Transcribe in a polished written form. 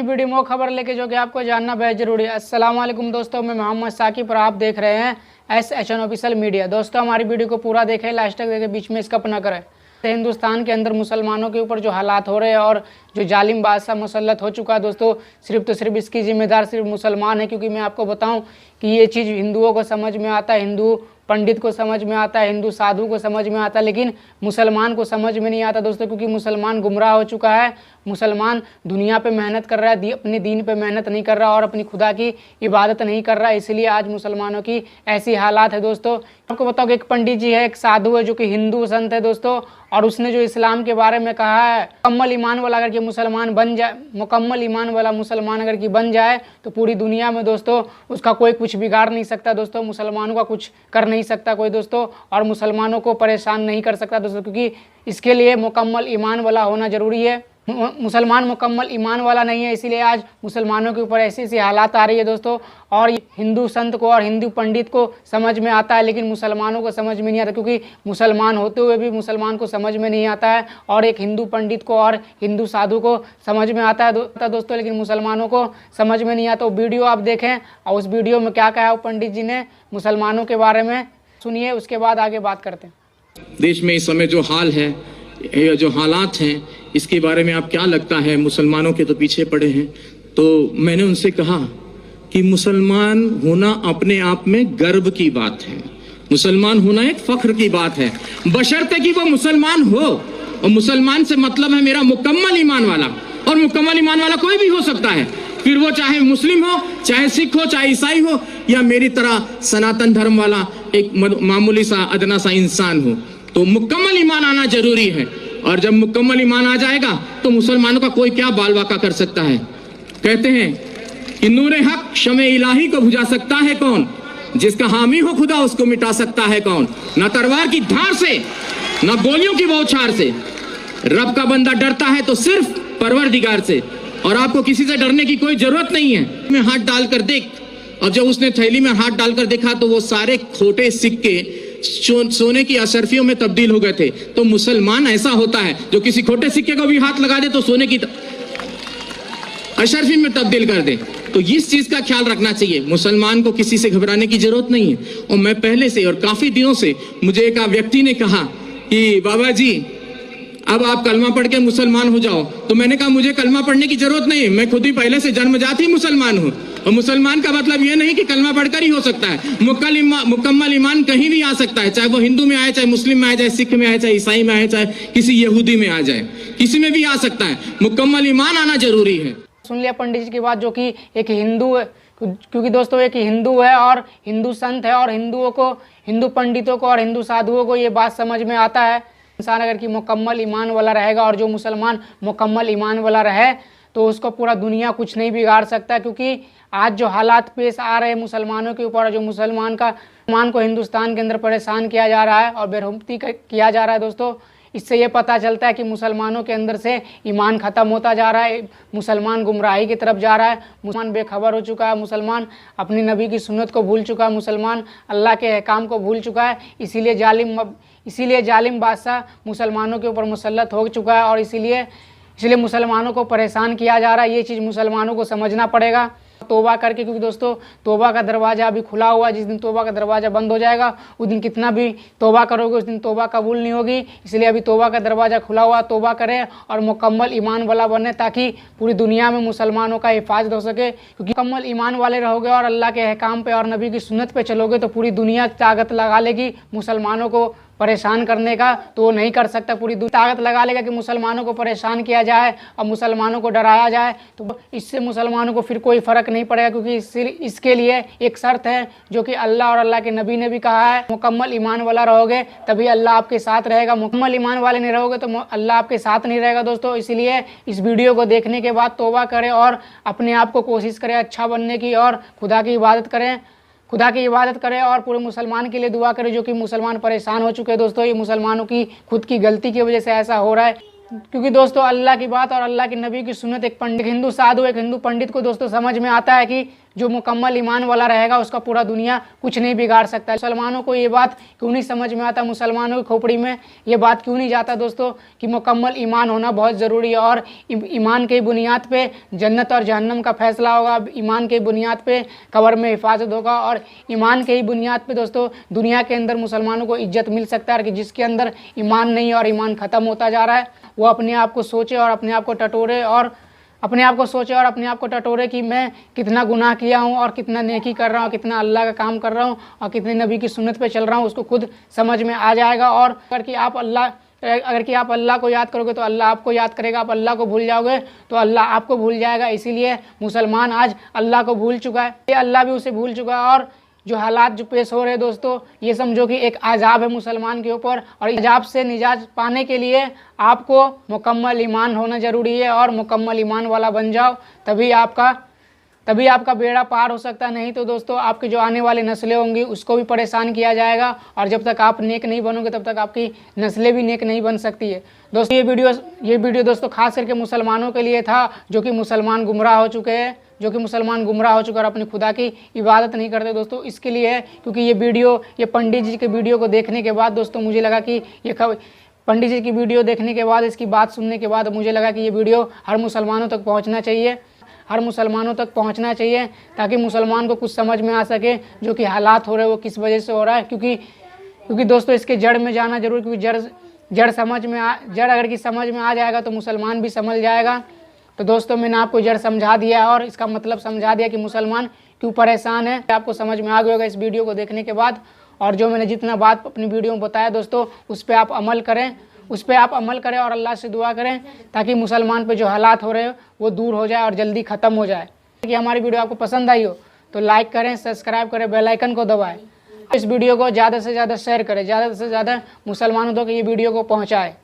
Video में खबर लेके जो कि आपको जानना बेहद जरूरी है। अस्सलाम वालेकुम दोस्तों, मैं मोहम्मद साकिब और आप देख रहे हैं SHN ऑफिशियल मीडिया। दोस्तों हमारी वीडियो को पूरा देखें, लास्ट तक देखें, बीच में स्किप ना करें। हिंदुस्तान के अंदर मुसलमानों के ऊपर जो हालात हो रहे हैं और जो जालिम बादशाह मुसल्लत हो चुका है दोस्तों, सिर्फ इसकी जिम्मेदार सिर्फ मुसलमान है। क्योंकि मैं आपको बताऊं कि ये चीज़ हिंदुओं को समझ में आता है, हिंदू पंडित को समझ में आता है, हिंदू साधु को समझ में आता है, लेकिन मुसलमान को समझ में नहीं आता दोस्तों। क्योंकि मुसलमान गुमराह हो चुका है, मुसलमान दुनिया पे मेहनत कर रहा है, अपने दीन पे मेहनत नहीं कर रहा और अपनी खुदा की इबादत नहीं कर रहा। इसलिए आज मुसलमानों की ऐसी हालात है दोस्तों। आपको बताओ कि एक पंडित जी है, एक साधु है जो कि हिंदू संत है दोस्तों, और उसने जो इस्लाम के बारे में कहा है, मुकम्मल ईमान वाला अगर कि मुसलमान बन जाए, मुकम्मल ईमान वाला मुसलमान अगर कि बन जाए तो पूरी दुनिया में दोस्तों उसका कोई कुछ बिगाड़ नहीं सकता दोस्तों, मुसलमानों का कुछ कर नहीं सकता कोई दोस्तों, और मुसलमानों को परेशान नहीं कर सकता दोस्तों। क्योंकि इसके लिए मुकम्मल ईमान वाला होना ज़रूरी है। मुसलमान मुकम्मल ईमान वाला नहीं है, इसीलिए आज मुसलमानों के ऊपर ऐसी हालात आ रही है दोस्तों। और हिंदू संत को और हिंदू पंडित को समझ में आता है, लेकिन मुसलमानों को समझ में नहीं आता। क्योंकि मुसलमान होते हुए भी मुसलमान को समझ में नहीं आता है, और एक हिंदू पंडित को और हिंदू साधु को समझ में आता है दोस्तों, लेकिन मुसलमानों को समझ में नहीं आता। वो वीडियो आप देखें और उस वीडियो में क्या कहा वो पंडित जी ने मुसलमानों के बारे में, सुनिए, उसके बाद आगे बात करते हैं। देश में इस समय जो हाल है, जो हालात हैं, इसके बारे में आप क्या लगता है? मुसलमानों के तो पीछे पड़े हैं। तो मैंने उनसे कहा कि मुसलमान होना अपने आप में गर्व की बात है, मुसलमान होना एक फख्र की बात है, बशर्ते कि वो मुसलमान हो। और मुसलमान से मतलब है मेरा मुकम्मल ईमान वाला, और मुकम्मल ईमान वाला कोई भी हो सकता है, फिर वो चाहे मुस्लिम हो, चाहे सिख हो, चाहे ईसाई हो, या मेरी तरह सनातन धर्म वाला एक मामूली सा अदना सा इंसान हो। तो मुकम्मल ईमान आना जरूरी है, और जब मुकम्मल ईमान आ जाएगा तो मुसलमानों का कोई क्या बाल बाका कर सकता है। कहते हैं कि नूरे हक शमे इलाही को बुझा सकता है कौन, जिसका हामी हो खुदा उसको मिटा सकता है कौन। ना तलवार की धार से, ना गोलियों की बौछार से, रब का बंदा डरता है तो सिर्फ परवरदिगार से, और आपको किसी से डरने की कोई जरूरत नहीं है। में हाथ डालकर देख, और जब उसने थैली में हाथ डालकर देखा तो वो सारे खोटे सिक्के सोने की अशर्फियों में तब्दील हो गए थे। तो मुसलमान ऐसा होता है जो किसी खोटे सिक्के को भी हाथ लगा दे तो सोने की अशर्फी में तब्दील कर दे। तो इस चीज का ख्याल रखना चाहिए, मुसलमान को किसी से घबराने की जरूरत नहीं है। और मैं पहले से और काफी दिनों से, मुझे एक व्यक्ति ने कहा कि बाबा जी अब आप कलमा पढ़ के मुसलमान हो जाओ। तो मैंने कहा मुझे कलमा पढ़ने की जरूरत नहीं, मैं खुद ही पहले से जन्मजात ही मुसलमान हूँ। और मुसलमान का मतलब यह नहीं कि कलमा पढ़कर ही हो सकता है, मुकम्मल ईमान कहीं भी आ सकता है, चाहे वो हिंदू में आए, चाहे मुस्लिम में आए, चाहे सिख में आए, चाहे ईसाई में आए, चाहे किसी यहूदी में आ जाए, किसी में भी आ सकता है। मुकम्मल ईमान आना जरूरी है। सुन लिया पंडित जी की बात, जो कि एक हिंदू है। क्योंकि दोस्तों एक हिंदू है और हिंदू संत है, और हिंदुओं को, हिंदू पंडितों को और हिंदू साधुओं को ये बात समझ में आता है। इंसान अगर कि मुकम्मल ईमान वाला रहेगा, और जो मुसलमान मुकम्मल ईमान वाला रहे, तो उसको पूरा दुनिया कुछ नहीं बिगाड़ सकता। क्योंकि आज जो हालात पेश आ रहे हैं मुसलमानों के ऊपर, जो मुसलमान को हिंदुस्तान के अंदर परेशान किया जा रहा है और बेरहमती किया जा रहा है दोस्तों, इससे ये पता चलता है कि मुसलमानों के अंदर से ईमान ख़त्म होता जा रहा है, मुसलमान गुमराही की तरफ जा रहा है, मुसलमान बेखबर हो चुका है, मुसलमान अपनी नबी की सुन्नत को भूल चुका है, मुसलमान अल्लाह के अहकाम को भूल चुका है। इसीलिए जालिम बादशाह मुसलमानों के ऊपर मुसल्लत हो चुका है, और इसीलिए मुसलमानों को परेशान किया जा रहा है। ये चीज़ मुसलमानों को समझना पड़ेगा तौबा करके। क्योंकि दोस्तों तौबा का दरवाज़ा अभी खुला हुआ है, जिस दिन तौबा का दरवाज़ा बंद हो जाएगा उस दिन कितना भी तौबा करोगे उस दिन तौबा कबूल नहीं होगी। इसलिए अभी तौबा का दरवाज़ा खुला हुआ, तौबा करें और मुकम्मल ईमान वाला बने, ताकि पूरी दुनिया में मुसलमानों का हिफाजत हो सके। क्योंकि मुकम्मल ईमान वाले रहोगे और अल्लाह के अहकाम पे और नबी की सुन्नत पे चलोगे तो पूरी दुनिया ताकत लगा लेगी मुसलमानों को परेशान करने का, तो वो नहीं कर सकता। पूरी ताकत लगा लेगा कि मुसलमानों को परेशान किया जाए और मुसलमानों को डराया जाए, तो इससे मुसलमानों को फिर कोई फ़र्क नहीं पड़ेगा। क्योंकि इसके लिए एक शर्त है जो कि अल्लाह और अल्लाह के नबी ने भी कहा है, मुकम्मल ईमान वाला रहोगे तभी अल्लाह आपके साथ रहेगा, मुकम्मल ईमान वाले नहीं रहोगे तो अल्लाह आपके साथ नहीं रहेगा दोस्तों। इसलिए इस वीडियो को देखने के बाद तौबा करें और अपने आप को कोशिश करें अच्छा बनने की, और खुदा की इबादत करें और पूरे मुसलमान के लिए दुआ करें, जो कि मुसलमान परेशान हो चुके हैं दोस्तों। ये मुसलमानों की खुद की गलती की वजह से ऐसा हो रहा है। क्योंकि दोस्तों अल्लाह की बात और अल्लाह के नबी की सुन्नत एक हिंदू साधु, एक हिंदू पंडित को दोस्तों समझ में आता है कि जो मुकम्मल ईमान वाला रहेगा उसका पूरा दुनिया कुछ नहीं बिगाड़ सकता। मुसलमानों को ये बात क्यों नहीं समझ में आता, मुसलमानों की खोपड़ी में ये बात क्यों नहीं जाता दोस्तों कि मुकम्मल ईमान होना बहुत ज़रूरी है और ईमान के बुनियाद पे जन्नत और जहन्नम का फैसला होगा, ईमान के बुनियाद पे कब्र में हिफाजत होगा और ईमान के ही बुनियाद पे दोस्तों दुनिया के अंदर मुसलमानों को इज्जत मिल सकता है। कि जिसके अंदर ईमान नहीं है और ईमान ख़त्म होता जा रहा है वो अपने आप को सोचे और अपने आप को टटोरे और अपने आप को टटोरे कि मैं कितना गुनाह किया हूँ और कितना नेकी कर रहा हूँ, कितना अल्लाह का काम कर रहा हूँ और कितने नबी की सुन्नत पे चल रहा हूँ, उसको खुद समझ में आ जाएगा। और अगर कि आप अल्लाह को याद करोगे तो अल्लाह आपको याद करेगा, आप अल्लाह को भूल जाओगे तो अल्लाह आपको भूल जाएगा। इसीलिए मुसलमान आज अल्लाह को भूल चुका है, ये अल्लाह भी उसे भूल चुका है। और जो हालात जो पेश हो रहे हैं दोस्तों, ये समझो कि एक अजाब है मुसलमान के ऊपर और अजाब से निजात पाने के लिए आपको मुकम्मल ईमान होना ज़रूरी है और मुकम्मल ईमान वाला बन जाओ, तभी आपका बेड़ा पार हो सकता है। नहीं तो दोस्तों आपकी जो आने वाली नस्लें होंगी उसको भी परेशान किया जाएगा और जब तक आप नेक नहीं बनोगे तब तक आपकी नस्लें भी नेक नहीं बन सकती है। दोस्तों ये वीडियो दोस्तों खास करके मुसलमानों के लिए था जो कि मुसलमान गुमराह हो चुके हैं, और अपनी खुदा की इबादत नहीं करते दोस्तों। इसके लिए है क्योंकि ये पंडित जी के वीडियो को देखने के बाद दोस्तों मुझे लगा कि पंडित जी की वीडियो देखने के बाद, इसकी बात सुनने के बाद मुझे लगा कि ये वीडियो हर मुसलमानों तक पहुंचना चाहिए ताकि मुसलमान को कुछ समझ में आ सके जो कि हालात हो रहे हैं वो किस वजह से हो रहा है। क्योंकि दोस्तों इसके जड़ में जाना जरूर, क्योंकि जड़ अगर की समझ में आ जाएगा तो मुसलमान भी समझ जाएगा। तो दोस्तों मैंने आपको जड़ समझा दिया और इसका मतलब समझा दिया कि मुसलमान क्यों परेशान है। आपको समझ में आ गया होगा इस वीडियो को देखने के बाद। और जो मैंने जितना बात अपनी वीडियो में बताया दोस्तों उस पर आप अमल करें और अल्लाह से दुआ करें ताकि मुसलमान पे जो हालात हो रहे हैं वो दूर हो जाए और जल्दी ख़त्म हो जाए। कि हमारी वीडियो आपको पसंद आई हो तो लाइक करें, सब्सक्राइब करें, बेल आइकन को दबाएं। इस वीडियो को ज़्यादा से ज़्यादा शेयर करें, ज़्यादा से ज़्यादा मुसलमानों तक ये वीडियो को पहुँचाएँ।